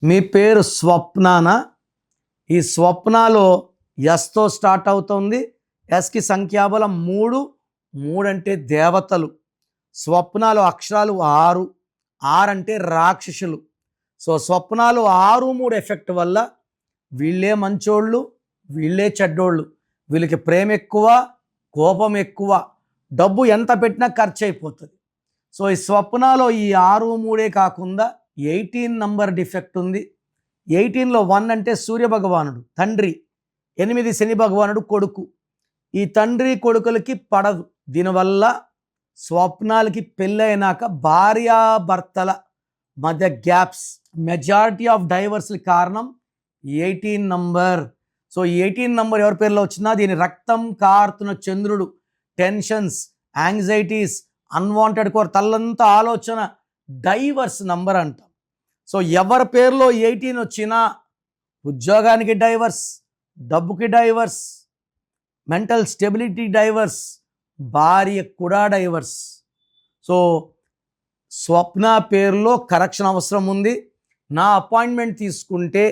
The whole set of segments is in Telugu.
మీ పేరు స్వప్నానా? ఈ స్వప్నాలో ఎస్‌తో స్టార్ట్ అవుతుంది. ఎస్‌కి సంఖ్యాబలం 3. 3 అంటే దేవతలు. స్వప్నాలో అక్షరాలు 6. 6 అంటే రాక్షసులు. సో స్వప్నాలు 6, 3 ఎఫెక్ట్ వల్ల వీళ్ళే మంచోళ్ళు, వీళ్ళే చెడ్డోళ్ళు. వీళ్ళకి ప్రేమ ఎక్కువ, కోపం ఎక్కువ, డబ్బు ఎంత పెట్టినా ఖర్చు అయిపోతుంది. సో ఈ స్వప్నాలో ఈ 6, 3 కాకుండా 18 నంబర్ డిఫెక్ట్ ఉంది. 18లో 1 అంటే సూర్య భగవానుడు తండ్రి, 8 శని భగవానుడు కొడుకు. ఈ తండ్రి కొడుకులకి పడదు. దీనివల్ల స్వప్నాలకి పెళ్ళైనాక భార్యాభర్తల మధ్య గ్యాప్స్, మెజారిటీ ఆఫ్ డైవర్స్కి కారణం 18 నంబర్. సో 18 నంబర్ ఎవరి పేరులో వచ్చినా దీని రక్తం కారుతున్న చంద్రుడు, టెన్షన్స్, యాంగ్జైటీస్, అన్వాంటెడ్ కోర్, తల్లంతా ఆలోచన, డైవర్స్ నంబర్ అంటాం. సో ఎవరి పేరులో 18 వచ్చినా ఉద్యోగానికి డైవర్స్, డబ్బుకి డైవర్స్, మెంటల్ స్టెబిలిటీ డైవర్స్, భార్యకు కూడా డైవర్స్. సో స్వప్న పేరులో కరెక్షన్ అవసరం ఉంది. నా అపాయింట్మెంట్ తీసుకుంటే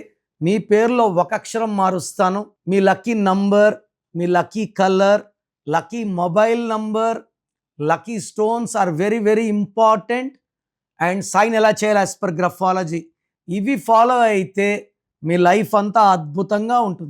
మీ పేరులో ఒక అక్షరం మారుస్తాను. మీ లక్కీ నంబర్, మీ lucky colour, lucky mobile number, lucky stones are very very important. And sign ఎలా చేయాలి యాజ్ పర్ గ్రఫాలజీ, ఇవి ఫాలో అయితే మీ లైఫ్ అంతా అద్భుతంగా ఉంటుంది.